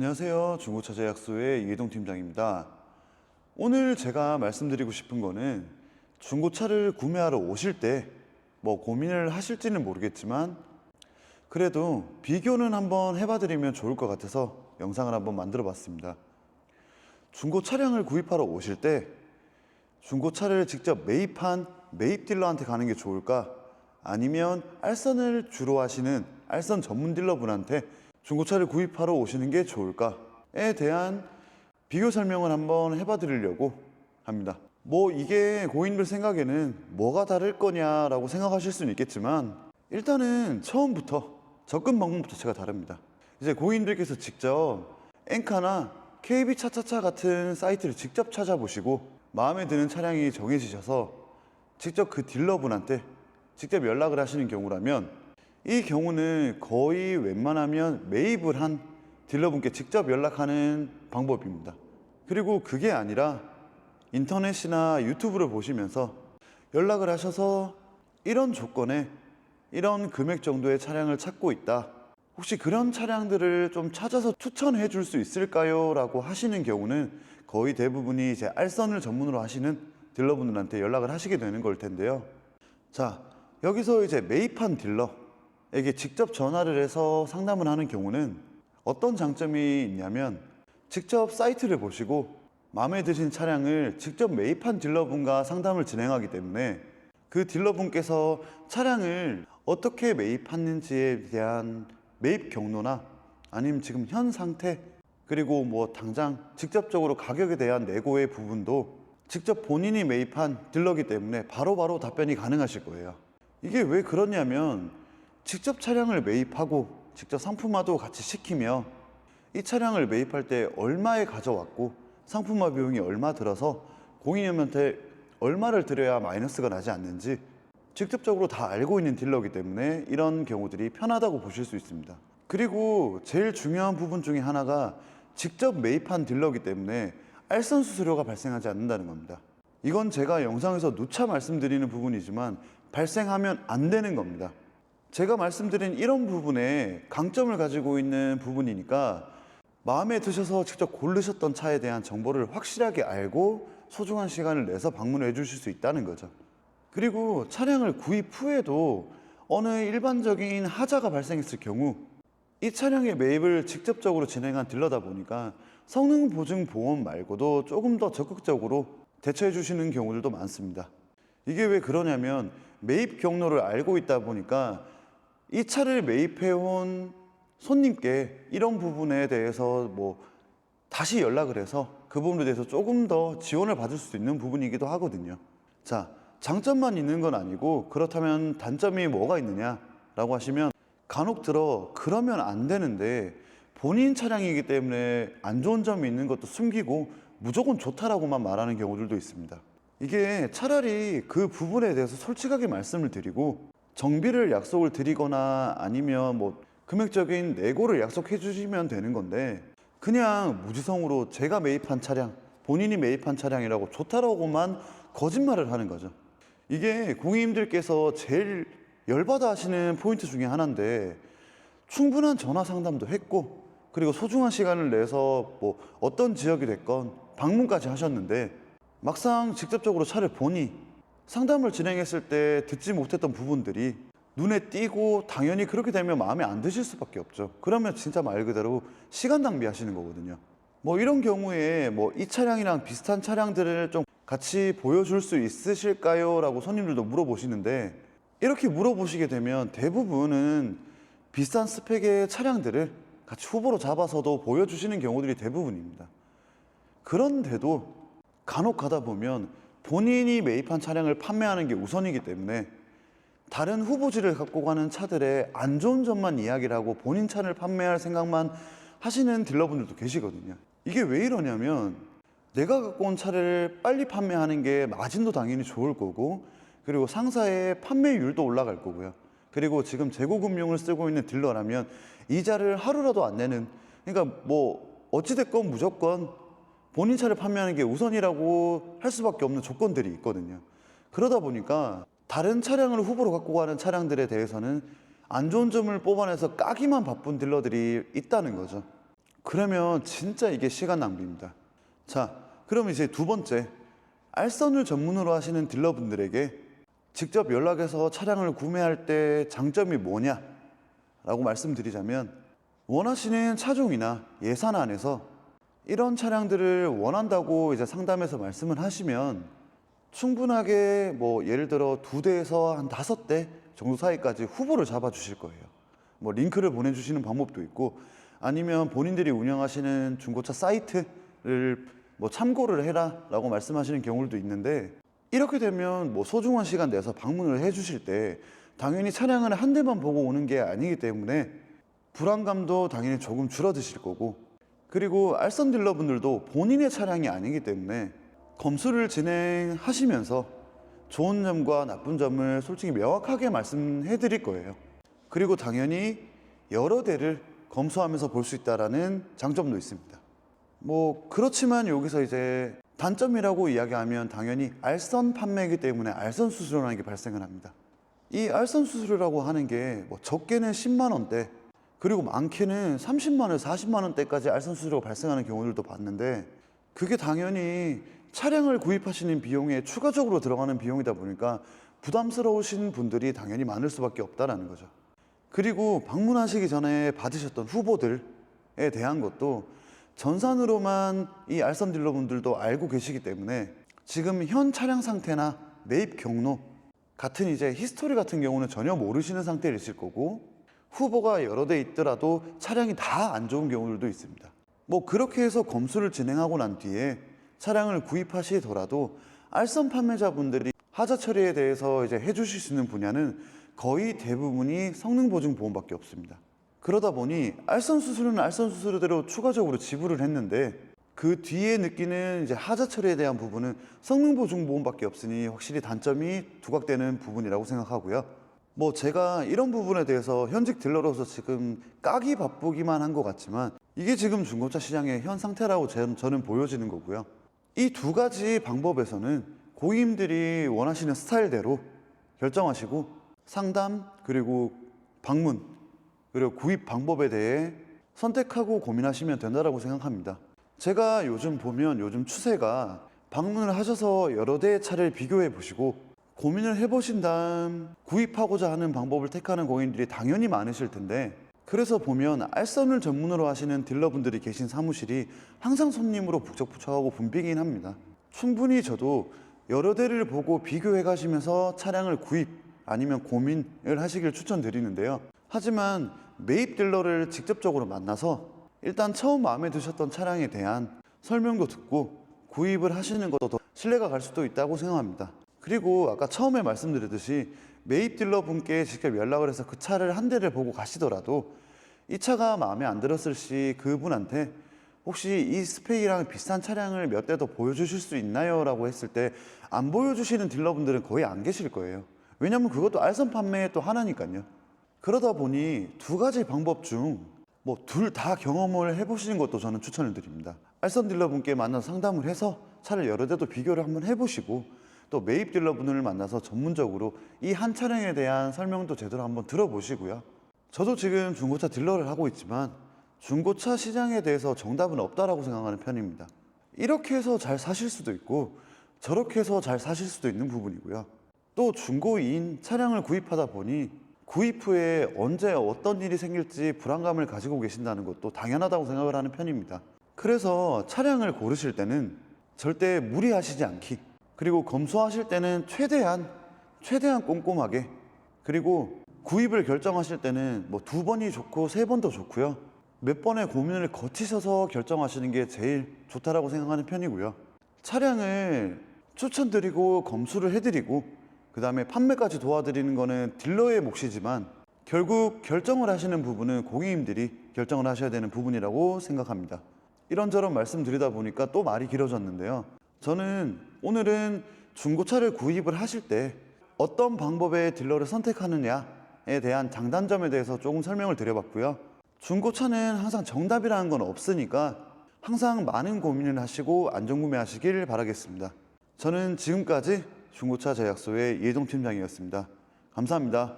안녕하세요. 중고차 제약소의 이해동 팀장입니다. 오늘 제가 말씀드리고 싶은 거는 중고차를 구매하러 오실 때 고민을 하실지는 모르겠지만 그래도 비교는 한번 해봐드리면 좋을 것 같아서 영상을 한번 만들어 봤습니다. 중고 차량을 구입하러 오실 때 중고차를 직접 매입한 매입 딜러한테 가는 게 좋을까? 아니면 알선을 주로 하시는 알선 전문 딜러분한테 중고차를 구입하러 오시는 게 좋을까에 대한 비교 설명을 한번 해봐 드리려고 합니다. 이게 고객님들 생각에는 뭐가 다를 거냐라고 생각하실 수는 있겠지만 일단은 처음부터 접근 방법 자체가 다릅니다. 이제 고객님들께서 직접 엔카나 KB차차차 같은 사이트를 직접 찾아보시고 마음에 드는 차량이 정해지셔서 직접 그 딜러분한테 직접 연락을 하시는 경우라면 이 경우는 거의 웬만하면 매입을 한 딜러분께 직접 연락하는 방법입니다. 그리고 그게 아니라 인터넷이나 유튜브를 보시면서 연락을 하셔서 이런 조건에 이런 금액 정도의 차량을 찾고 있다. 혹시 그런 차량들을 좀 찾아서 추천해 줄 수 있을까요? 라고 하시는 경우는 거의 대부분이 이제 알선을 전문으로 하시는 딜러분들한테 연락을 하시게 되는 걸 텐데요. 자, 여기서 이제 매입한 딜러에게 직접 전화를 해서 상담을 하는 경우는 어떤 장점이 있냐면 직접 사이트를 보시고 마음에 드신 차량을 직접 매입한 딜러분과 상담을 진행하기 때문에 그 딜러분께서 차량을 어떻게 매입했는지에 대한 매입 경로나 아니면 지금 현 상태 그리고 당장 직접적으로 가격에 대한 내고의 부분도 직접 본인이 매입한 딜러기 때문에 바로바로 답변이 가능하실 거예요. 이게 왜 그러냐면 직접 차량을 매입하고 직접 상품화도 같이 시키며 이 차량을 매입할 때 얼마에 가져왔고 상품화 비용이 얼마 들어서 고객님한테 얼마를 드려야 마이너스가 나지 않는지 직접적으로 다 알고 있는 딜러이기 때문에 이런 경우들이 편하다고 보실 수 있습니다. 그리고 제일 중요한 부분 중에 하나가 직접 매입한 딜러이기 때문에 알선 수수료가 발생하지 않는다는 겁니다. 이건 제가 영상에서 누차 말씀드리는 부분이지만 발생하면 안 되는 겁니다. 제가 말씀드린 이런 부분에 강점을 가지고 있는 부분이니까 마음에 드셔서 직접 고르셨던 차에 대한 정보를 확실하게 알고 소중한 시간을 내서 방문해 주실 수 있다는 거죠. 그리고 차량을 구입 후에도 어느 일반적인 하자가 발생했을 경우 이 차량의 매입을 직접적으로 진행한 딜러다 보니까 성능 보증 보험 말고도 조금 더 적극적으로 대처해 주시는 경우들도 많습니다. 이게 왜 그러냐면 매입 경로를 알고 있다 보니까 이 차를 매입해온 손님께 이런 부분에 대해서 다시 연락을 해서 그 부분에 대해서 조금 더 지원을 받을 수 있는 부분이기도 하거든요. 자, 장점만 있는 건 아니고 그렇다면 단점이 뭐가 있느냐라고 하시면 간혹 들어 그러면 안 되는데 본인 차량이기 때문에 안 좋은 점이 있는 것도 숨기고 무조건 좋다라고만 말하는 경우들도 있습니다. 이게 차라리 그 부분에 대해서 솔직하게 말씀을 드리고 정비를 약속을 드리거나 아니면 금액적인 내고를 약속해 주시면 되는 건데 그냥 무지성으로 제가 매입한 차량, 본인이 매입한 차량이라고 좋다라고만 거짓말을 하는 거죠. 이게 고객님들께서 제일 열받아 하시는 포인트 중에 하나인데 충분한 전화 상담도 했고 그리고 소중한 시간을 내서 어떤 지역이 됐건 방문까지 하셨는데 막상 직접적으로 차를 보니 상담을 진행했을 때 듣지 못했던 부분들이 눈에 띄고 당연히 그렇게 되면 마음에 안 드실 수밖에 없죠. 그러면 진짜 말 그대로 시간 낭비하시는 거거든요. 이런 경우에 이 차량이랑 비슷한 차량들을 좀 같이 보여줄 수 있으실까요? 라고 손님들도 물어보시는데 이렇게 물어보시게 되면 대부분은 비슷한 스펙의 차량들을 같이 후보로 잡아서도 보여주시는 경우들이 대부분입니다. 그런데도 간혹 가다 보면 본인이 매입한 차량을 판매하는 게 우선이기 때문에 다른 후보지를 갖고 가는 차들의 안 좋은 점만 이야기를 하고 본인 차를 판매할 생각만 하시는 딜러분들도 계시거든요. 이게 왜 이러냐면 내가 갖고 온 차를 빨리 판매하는 게 마진도 당연히 좋을 거고 그리고 상사의 판매율도 올라갈 거고요. 그리고 지금 재고금융을 쓰고 있는 딜러라면 이자를 하루라도 안 내는 그러니까 어찌됐건 무조건 본인 차를 판매하는 게 우선이라고 할 수밖에 없는 조건들이 있거든요. 그러다 보니까 다른 차량을 후보로 갖고 가는 차량들에 대해서는 안 좋은 점을 뽑아내서 까기만 바쁜 딜러들이 있다는 거죠. 그러면 진짜 이게 시간 낭비입니다. 자, 그럼 이제 두 번째, 알선을 전문으로 하시는 딜러분들에게 직접 연락해서 차량을 구매할 때 장점이 뭐냐 라고 말씀드리자면, 원하시는 차종이나 예산 안에서 이런 차량들을 원한다고 이제 상담에서 말씀을 하시면 충분하게 뭐 예를 들어 2대에서 한 5대 정도 사이까지 후보를 잡아 주실 거예요. 뭐 링크를 보내주시는 방법도 있고, 아니면 본인들이 운영하시는 중고차 사이트를 뭐 참고를 해라 라고 말씀하시는 경우도 있는데, 이렇게 되면 뭐 소중한 시간 내서 방문을 해 주실 때 당연히 차량을 한 대만 보고 오는 게 아니기 때문에 불안감도 당연히 조금 줄어드실 거고, 그리고 알선 딜러분들도 본인의 차량이 아니기 때문에 검수를 진행하시면서 좋은 점과 나쁜 점을 솔직히 명확하게 말씀해 드릴 거예요. 그리고 당연히 여러 대를 검수하면서 볼 수 있다는 장점도 있습니다. 뭐 그렇지만 여기서 이제 단점이라고 이야기하면 당연히 알선 판매이기 때문에 알선 수수료라는 게 발생을 합니다. 이 알선 수수료라고 하는 게 뭐 적게는 10만 원대, 그리고 많게는 30만 원, 40만 원대까지 알선 수수료가 발생하는 경우들도 봤는데, 그게 당연히 차량을 구입하시는 비용에 추가적으로 들어가는 비용이다 보니까 부담스러우신 분들이 당연히 많을 수밖에 없다라는 거죠. 그리고 방문하시기 전에 받으셨던 후보들에 대한 것도 전산으로만 이 알선 딜러분들도 알고 계시기 때문에 지금 현 차량 상태나 매입 경로 같은 이제 히스토리 같은 경우는 전혀 모르시는 상태이실 거고, 후보가 여러 대 있더라도 차량이 다 안 좋은 경우들도 있습니다. 뭐 그렇게 해서 검수를 진행하고 난 뒤에 차량을 구입하시더라도 알선 판매자분들이 하자 처리에 대해서 이제 해주실 수 있는 분야는 거의 대부분이 성능 보증 보험밖에 없습니다. 그러다 보니 알선 수수료는 알선 수수료대로 추가적으로 지불을 했는데, 그 뒤에 느끼는 이제 하자 처리에 대한 부분은 성능 보증 보험밖에 없으니 확실히 단점이 두각되는 부분이라고 생각하고요. 뭐 제가 이런 부분에 대해서 현직 딜러로서 지금 까기 바쁘기만 한 것 같지만 이게 지금 중고차 시장의 현 상태라고 저는 보여지는 거고요. 이 두 가지 방법에서는 고객님들이 원하시는 스타일대로 결정하시고 상담, 그리고 방문, 그리고 구입 방법에 대해 선택하고 고민하시면 된다고 생각합니다. 제가 요즘 보면 요즘 추세가 방문을 하셔서 여러 대의 차를 비교해 보시고 고민을 해보신 다음 구입하고자 하는 방법을 택하는 고객님들이 당연히 많으실 텐데, 그래서 보면 알선을 전문으로 하시는 딜러분들이 계신 사무실이 항상 손님으로 북적북적하고 붐비긴 합니다. 충분히 저도 여러 대를 보고 비교해 가시면서 차량을 구입 아니면 고민을 하시길 추천드리는데요. 하지만 매입 딜러를 직접적으로 만나서 일단 처음 마음에 드셨던 차량에 대한 설명도 듣고 구입을 하시는 것도 더 신뢰가 갈 수도 있다고 생각합니다. 그리고 아까 처음에 말씀드렸듯이 매입 딜러분께 직접 연락을 해서 그 차를 한 대를 보고 가시더라도 이 차가 마음에 안 들었을 시 그분한테 혹시 이 스펙이랑 비슷한 차량을 몇 대 더 보여주실 수 있나요? 라고 했을 때 안 보여주시는 딜러분들은 거의 안 계실 거예요. 왜냐면 그것도 알선 판매의 또 하나니까요. 그러다 보니 두 가지 방법 중 뭐 둘 다 경험을 해보시는 것도 저는 추천을 드립니다. 알선 딜러분께 만나서 상담을 해서 차를 여러 대도 비교를 한번 해보시고, 또 매입 딜러분을 만나서 전문적으로 이 한 차량에 대한 설명도 제대로 한번 들어보시고요. 저도 지금 중고차 딜러를 하고 있지만 중고차 시장에 대해서 정답은 없다라고 생각하는 편입니다. 이렇게 해서 잘 사실 수도 있고 저렇게 해서 잘 사실 수도 있는 부분이고요. 또 중고인 차량을 구입하다 보니 구입 후에 언제 어떤 일이 생길지 불안감을 가지고 계신다는 것도 당연하다고 생각을 하는 편입니다. 그래서 차량을 고르실 때는 절대 무리하시지 않기, 그리고 검수하실 때는 최대한 꼼꼼하게, 그리고 구입을 결정하실 때는 뭐 2번이 좋고 3번도 좋고요. 몇 번의 고민을 거치셔서 결정하시는 게 제일 좋다라고 생각하는 편이고요. 차량을 추천드리고 검수를 해드리고 그 다음에 판매까지 도와드리는 거는 딜러의 몫이지만 결국 결정을 하시는 부분은 고객님들이 결정을 하셔야 되는 부분이라고 생각합니다. 이런저런 말씀드리다 보니까 또 말이 길어졌는데요. 저는 오늘은 중고차를 구입을 하실 때 어떤 방법의 딜러를 선택하느냐에 대한 장단점에 대해서 조금 설명을 드려봤고요. 중고차는 항상 정답이라는 건 없으니까 항상 많은 고민을 하시고 안전구매하시길 바라겠습니다. 저는 지금까지 중고차 제약소의 이해동 팀장이었습니다. 감사합니다.